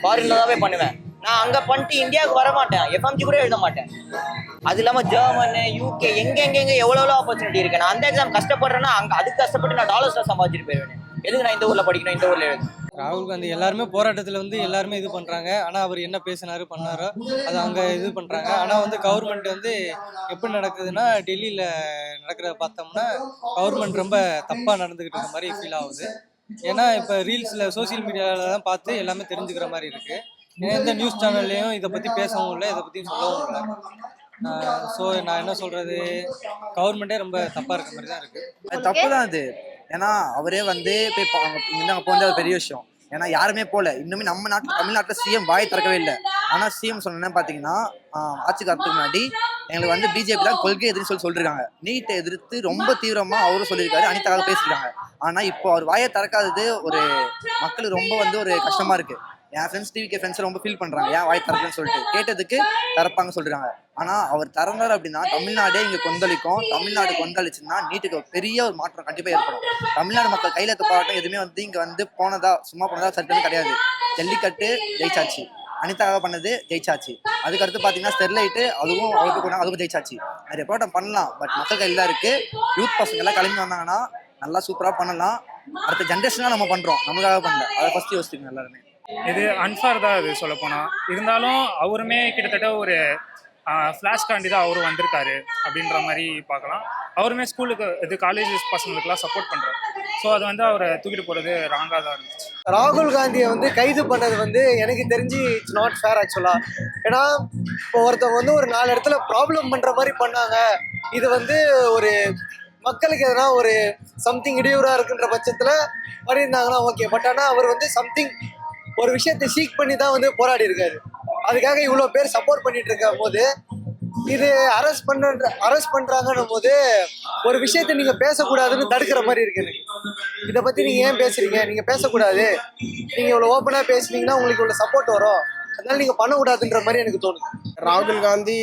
ஃபாரின்ல தான் போய் பண்ணுவேன். நான் அங்க பண்ணிட்டு இந்தியாவுக்கு வர மாட்டேன், எஃப்எம்ஜி கூட எழுத மாட்டேன். அது இல்லாம ஜெர்மனு, யூகே எங்க எவ்வளவு ஆப்பர்ச்சுனிட்டி இருக்கு. நான் அந்த எக்ஸாம் கஷ்டப்படுறேன்னா அங்க அதுக்கு கஷ்டப்பட்டு நான் டாலர்ஸ்ல சம்பாதிச்சுட்டு போயிருவேன். எதுக்கு நான் இந்த ஊர்ல படிக்கணும், இந்த ஊர்ல எழுது. ராகுல் காந்தி எல்லாருமே போராட்டத்தில் வந்து எல்லாருமே இது பண்ணுறாங்க. ஆனால் அவர் என்ன பேசினாரு பண்ணாரோ அதை அங்கே இது பண்ணுறாங்க. ஆனால் வந்து கவர்மெண்ட் வந்து எப்படி நடக்குதுன்னா, டெல்லியில் நடக்கிறத பார்த்தோம்னா கவர்மெண்ட் ரொம்ப தப்பாக நடந்துக்கிட்டு இருக்க மாதிரி ஃபீல் ஆகுது. ஏன்னா இப்போ ரீல்ஸில் சோசியல் மீடியாவில் தான் பார்த்து எல்லாமே தெரிஞ்சுக்கிற மாதிரி இருக்குது. எந்த நியூஸ் சேனல்லையும் இதை பற்றி பேசவும் இல்லை, இதை பற்றி சொல்லவும் இல்லை. ஸோ நான் என்ன சொல்கிறது, கவர்மெண்ட்டே ரொம்ப தப்பாக இருக்க மாதிரி தான் இருக்குது. அது தப்பு தான் அது. ஏன்னா அவரே வந்து போய் இங்கே அப்போ வந்து அது பெரிய விஷயம். ஏன்னா யாருமே போகல. இன்னுமே நம்ம தமிழ்நாட்டில் சிஎம் வாய் திறக்கவே இல்லை. ஆனால் சிஎம் சொன்னேன்னு பார்த்தீங்கன்னா, ஆட்சி காலத்துக்கு முன்னாடி எங்களுக்கு வந்து பிஜேபி தான் கொள்கை எதிர்த்து சொல்லியிருக்காங்க. நீட்டை எதிர்த்து ரொம்ப தீவிரமாக அவரும் சொல்லியிருக்காரு, அனிதாக்காக பேசியிருக்காங்க. ஆனால் இப்போ அவர் வாயை திறக்காதது ஒரு மக்களுக்கு ரொம்ப வந்து ஒரு கஷ்டமாக இருக்குது. என் ஃப்ரெண்ட்ஸ் டிவிகே ஃப்ரெண்ட்ஸ் ரொம்ப ஃபீல் பண்றாங்க ஏன் வாய் தரலன்னு சொல்லிட்டு. கேட்டதுக்கு தரப்பாங்க சொல்றாங்க. ஆனா அவர் திறந்தார் அப்படின்னா தமிழ்நாடே இங்க கொந்தளிக்கும். தமிழ்நாடு கொந்தளிச்சுன்னா நீட்டுக்கு பெரிய ஒரு மாற்றம் கண்டிப்பா ஏற்படும். தமிழ்நாடு மக்கள் கையில போராட்டம் எதுவுமே வந்து இங்க வந்து போனதா சும்மா போனதா சட்டமே கிடையாது. ஜல்லிக்கட்டு ஜெயிச்சாச்சு, அனிதாவாக பண்ணது ஜெயிச்சாச்சு. அதுக்கடுத்து பார்த்தீங்கன்னா ஸ்டெர்லைட்டு அதுவும் அவருக்கு கொண்டாங்க, அதுவும் ஜெயிச்சாச்சு. நிறைய போராட்டம் பண்ணலாம், பட் மக்கள் கையில் தான் இருக்கு. யூத் பசங்க எல்லாம் கிளம்பி வந்தாங்கன்னா நல்லா சூப்பராக பண்ணலாம். அடுத்த ஜென்ரேஷனாக நம்ம பண்றோம், நமக்காக பண்ணல. அதை ஃபர்ஸ்ட் யோசிச்சுங்க எல்லாருமே. இது அன்ஃபேர் தான் இது சொல்ல போனால். இருந்தாலும் அவருமே கிட்டத்தட்ட ஒரு ஃப்ளாஷ் காண்டி தான் அவரும் வந்திருக்காரு அப்படின்ற மாதிரி பார்க்கலாம். அவருமே ஸ்கூலுக்கு இது காலேஜ் பசங்களுக்குலாம் சப்போர்ட் பண்ணுறாரு. ஸோ அது வந்து அவரை தூக்கிட்டு போகிறது ராங்காக தான் இருந்துச்சு. ராகுல் காந்தியை வந்து கைது பண்ணது வந்து எனக்கு தெரிஞ்சு இட்ஸ் நாட் ஃபேர் ஆக்சுவலாக. ஏன்னா இப்போ ஒருத்தவங்க வந்து ஒரு 4 இடத்துல ப்ராப்ளம் பண்ணுற மாதிரி பண்ணாங்க. இது வந்து ஒரு மக்களுக்கு எதனா ஒரு சம்திங் இடையூறாக இருக்குன்ற பட்சத்தில் பண்ணியிருந்தாங்கன்னா ஓகே. பட் ஆனால் அவர் வந்து சம்திங் ஒரு விஷயத்தை சீக் பண்ணி தான் வந்து போராடி இருக்காரு. அதுக்காக இவ்வளோ பேர் சப்போர்ட் பண்ணிட்டு இருக்க போது இது அரெஸ்ட் பண்றாங்கன்னும் போது ஒரு விஷயத்தை நீங்க பேசக்கூடாதுன்னு தடுக்கிற மாதிரி இருக்கு எனக்கு. இதை பத்தி நீங்க ஏன் பேசுறீங்க, நீங்க பேசக்கூடாது, நீங்க இவ்வளவு ஓப்பனா பேசுனீங்கன்னா உங்களுக்கு இவ்வளவு சப்போர்ட் வரும், அதனால நீங்க பண்ணக்கூடாதுன்ற மாதிரி எனக்கு தோணுது. ராகுல் காந்தி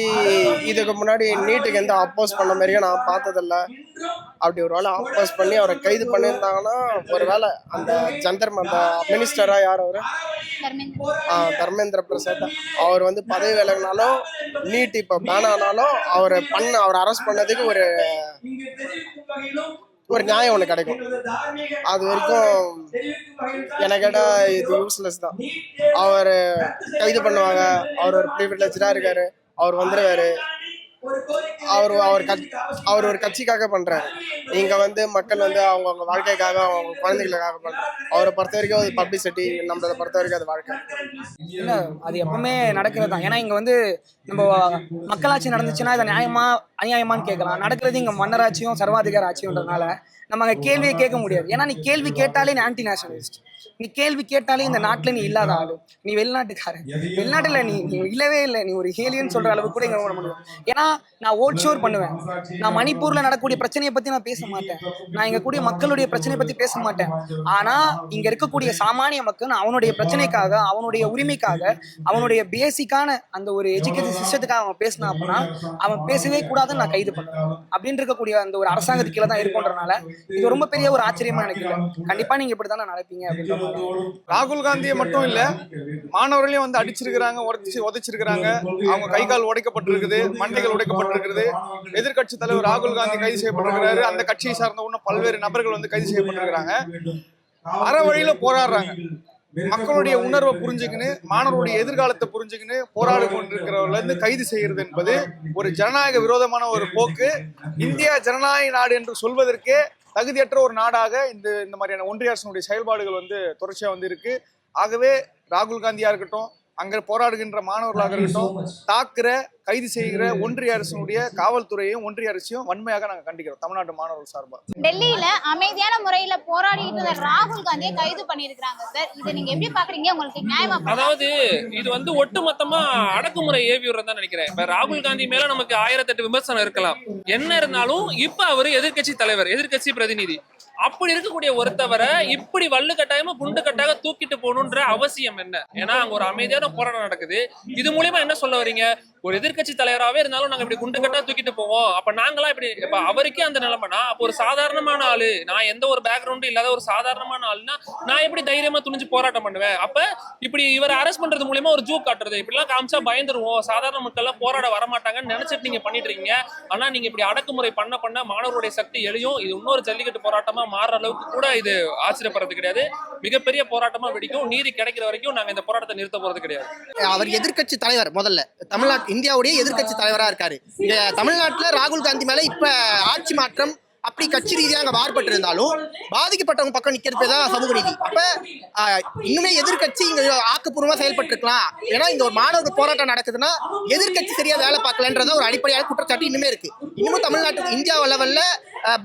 இதுக்கு முன்னாடி நீட்டுக்கு எந்த அப்போஸ் பண்ண மாதிரியும் நான் பார்த்ததில்ல. அப்படி ஒரு வேளை அப்போஸ் பண்ணி அவரை கைது பண்ணியிருந்தாங்கன்னா ஒரு வேளை அந்த அந்த மினிஸ்டரா யார் அவரு தர்மேந்திர பிரசாத் அவர் வந்து பதவி விலகினாலும் நீட் இப்போ பேன் ஆனாலும் அவரை அரெஸ்ட் பண்ணதுக்கு ஒரு நியாயம் ஒன்று கிடைக்கும். அது வரைக்கும் எனக்கு கேட்டால் இது யூஸ்லெஸ் தான். அவர் கைது பண்ணுவாங்க, அவர் ஒரு ப்ரிவிலேஜாக இருக்காரு, அவர் வந்துடுவார். அவர் ஒரு கட்சிக்காக பண்றாரு. இங்க வந்து மக்கள் வந்து அவங்க வாழ்க்கைக்காக அவங்க குழந்தைகளுக்காக பண்றாரு. அவரை பொறுத்த வரைக்கும் அது பப்ளிசிட்டி, நம்மளை பொறுத்த வரைக்கும் அது வாழ்க்கை இல்ல. அது எப்பவுமே நடக்கிறது தான். ஏன்னா இங்க வந்து நம்ம மக்களாட்சி நடந்துச்சுன்னா இதை நியாயமா அநியாயமான்னு கேட்கலாம். நடக்கிறது இங்க மன்னராட்சியும் சர்வாதிகார ஆட்சியும்ன்றதுனால நம்ம அங்கே கேள்வியை கேட்க முடியாது. ஏன்னா நீ கேள்வி கேட்டாலே நீ ஆன்டி நேஷனலிஸ்ட், நீ கேள்வி கேட்டாலே இந்த நாட்டில் நீ இல்லாத ஆளு, நீ வெளிநாட்டுக்காரன். வெளிநாட்டில் நீ இல்லவே இல்லை, நீ ஒரு ஏலியன் சொல்ற அளவுக்கு கூட இங்க முடியும். ஏன்னா நான் ஓட் ஷோர் பண்ணுவேன், நான் மணிப்பூர்ல நடக்கக்கூடிய பிரச்சனையை பத்தி நான் பேச மாட்டேன், நான் இங்க கூடிய மக்களுடைய பிரச்சனையை பத்தி பேச மாட்டேன். ஆனா இங்க இருக்கக்கூடிய சாமானிய மக்கள் அவனுடைய பிரச்சனைக்காக, அவனுடைய உரிமைக்காக, அவனுடைய பேசிக்கான அந்த ஒரு எஜுகேஷன் சிஸ்டத்துக்காக அவன் பேசினா அப்படின்னா அவன் பேசவே கூடாதுன்னு நான் கைது பண்ணுவேன். அப்படின்னு இருக்கக்கூடிய அந்த ஒரு அரசாங்கத்துக்கு கீழே தான் இருக்குன்றனால இது ரொம்ப பெரிய ஒரு ஆச்சரியமா எனக்கு இல்லை. கண்டிப்பா நீங்க இப்படித்தானே நடப்பீங்க அப்படின்ற. ராகுல் காந்தியை மட்டும் இல்ல, மாணவர்களையும் வந்து அடிச்சிருக்கிறாங்க, உதைச்சிருக்கிறாங்க. அவங்க கை கால் உடைக்கப்பட்டிருக்குது, மண்டைகள் உடைக்கப்பட்டிருக்கிறது. எதிர்கட்சி தலைவர் ராகுல் காந்தி கைது செய்யப்பட்டிருக்கிறாரு. அந்த கட்சியை சார்ந்த இன்னும் பல்வேறு நபர்கள் வந்து கைது செய்யப்பட்டிருக்கிறாங்க. அற வழியில போராடுறாங்க. மக்களுடைய உணர்வை புரிஞ்சுக்கின்னு, மாணவருடைய எதிர்காலத்தை புரிஞ்சுக்கின்னு போராடி கொண்டிருக்கிறவர்ல இருந்து கைது செய்கிறது என்பது ஒரு ஜனநாயக விரோதமான ஒரு போக்கு. இந்தியா ஜனநாயக நாடு என்று சொல்வதற்கே தகுதியற்ற ஒரு நாடாக இந்த மாதிரியான ஒன்றிய அரசினுடைய செயல்பாடுகள் வந்து தொடர்ச்சியா வந்து இருக்கு. ஆகவே ராகுல் காந்தியா இருக்கட்டும், அங்க போராடுகின்ற மாணவர்களாக இருக்கட்டும், தாக்குற கைது செய்கிற ஒன்றிய அரசினுடைய காவல்துறையும் ஒன்றிய அரசையும் வன்மையாக நாங்கள் கண்டிக்கிறோம் தமிழ்நாட்டு மாணவர்கள் சார்பாக. டெல்லியில அமைதியான முறையில போராடிட்டு இருந்த ராகுல் காந்தியை கைது பண்ணிருக்காங்க சார். இதை நீங்க எப்படி பாக்குறீங்க? உங்களுக்கு நியாயமா? அதாவது இது வந்து ஒட்டுமொத்தமா அடக்குமுறை ஏவி விடுறதா நினைக்கிறேன். இப்ப ராகுல் காந்தி மேல நமக்கு 1008 விமர்சனம் இருக்கலாம், என்ன இருந்தாலும் இப்ப அவரு எதிர்கட்சி தலைவர், எதிர்கட்சி பிரதிநிதி. அப்படி இருக்கக்கூடிய ஒருத்தவரை இப்படி வல்லு கட்டாயமா குண்டு கட்டாக தூக்கிட்டு போகணுன்ற அவசியம் என்ன? ஏன்னா அங்க ஒரு அமைதியான போராட்டம் நடக்குது. இது மூலியமா என்ன சொல்ல வரீங்க? ஒரு எதிர்கட்சி தலைவராகவே இருந்தாலும் நாங்க இப்படி குண்டு கட்டா தூக்கிட்டு போவோம், அப்ப நாங்களாம் இப்படி இப்ப அவருக்கே அந்த நிலைமைனா அப்போ ஒரு சாதாரணமான ஆளு, நான் எந்த ஒரு பேக்ரவுண்டும் இல்லாத ஒரு சாதாரணமான ஆளுனா நான் எப்படி தைரியமா துணிஞ்சு போராட்டம் பண்ணுவேன்? அப்ப இப்படி இவரை அரெஸ்ட் பண்றது மூலியமா ஒரு ஜூக் காட்டுறது, இப்படிலாம் காமிச்சா பயந்துருவோம், சாதாரண மக்கள் எல்லாம் போராட வரமாட்டாங்கன்னு நினைச்சிட்டு நீங்க பண்ணிட்டு இருக்கீங்க. ஆனா நீங்க இப்படி அடக்குமுறை பண்ண மாணவருடைய சக்தி எழுயும். இது இன்னொரு ஜல்லிக்கட்டு போராட்டமா மாறுற அளவுக்கு கூட இது ஆச்சரியப்படுறது கிடையாது. மிகப்பெரிய போராட்டமா வெடிக்கும். நீதி கிடைக்கிற வரைக்கும் நாங்க இந்த போராட்டத்தை நிறுத்த போறது கிடையாது. அவர் எதிர்கட்சி தலைவர், முதல்ல தமிழ்நாட்டு இந்தியாவுடைய எதிர்கட்சி தலைவரா இருக்காரு. தமிழ்நாட்டுல ராகுல் காந்தி மேல இப்ப ஆட்சி மாற்றம் அப்படி கட்சி ரீதியாக அங்க மாறுபட்டு இருந்தாலும் பாதிக்கப்பட்டவங்க பக்கம் நிக்கிறது தான் சமூக நீதி. அப்ப இன்னுமே எதிர்கட்சி இங்க ஆக்கப்பூர்வமா செயல்பட்டு இருக்கலாம். ஏன்னா இந்த ஒரு மாணவர் போராட்டம் நடக்குதுன்னா எதிர்கட்சி சரியா வேலை பார்க்கலன்றத ஒரு அடிப்படையான குற்றச்சாட்டு இன்னுமே இருக்கு. இன்னமும் தமிழ்நாட்டு இந்தியா லெவல்ல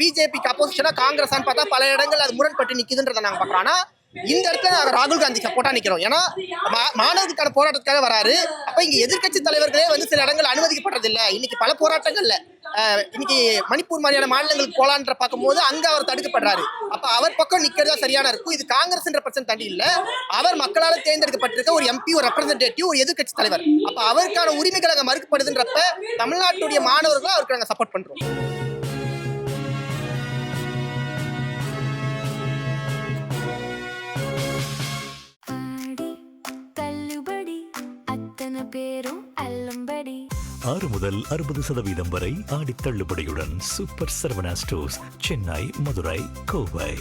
பிஜேபிக்கு அப்போசிஷனா காங்கிரஸான்னு பார்த்தா பல இடங்கள் அது முரண்பட்டு நிக்குதுன்றதை நாங்க பாக்குறோம். ஆனா இந்த இடத்துல நாங்க ராகுல் காந்தி சப்போர்ட்டா நிக்கிறோம். ஏன்னா மாணவர்களுக்கான போராட்டத்துக்காக வராரு. அப்ப இங்க எதிர்கட்சி தலைவர்களே வந்து சில இடங்கள் அனுமதிக்கப்படுறது இல்ல. இன்னைக்கு பல போராட்டங்கள்ல இன்னைக்கு மணிப்பூர் மாதிரியான மாநிலங்களுக்கு போலான்ற பார்க்கும்போது அங்க அவர் தடுக்கப்படுறாரு. அப்ப அவர் பக்கம் நிக்கிறதா சரியான இருக்கும். இது காங்கிரஸ்ன்ற பிரச்சனை தாண்டி இல்ல, அவர் மக்களால் தேர்ந்தெடுக்கப்பட்டிருக்க ஒரு எம்பி, ஒரு ரெப்ரசன்டேட்டிவ், ஒரு எதிர்கட்சி தலைவர். அப்ப அவருக்கான உரிமைகள் அங்க மறுக்கப்படுதுன்றப்ப தமிழ்நாட்டுடைய மாணவர்களும் அவருக்கு நாங்க சப்போர்ட் பண்றோம். தள்ளுபடி அத்தனை பேரும் அல்லும்படி 6 முதல் 60% வரை ஆடி தள்ளுபடியுடன் சூப்பர் சரவணா ஸ்டோர்ஸ், சென்னை, மதுரை, கோவை.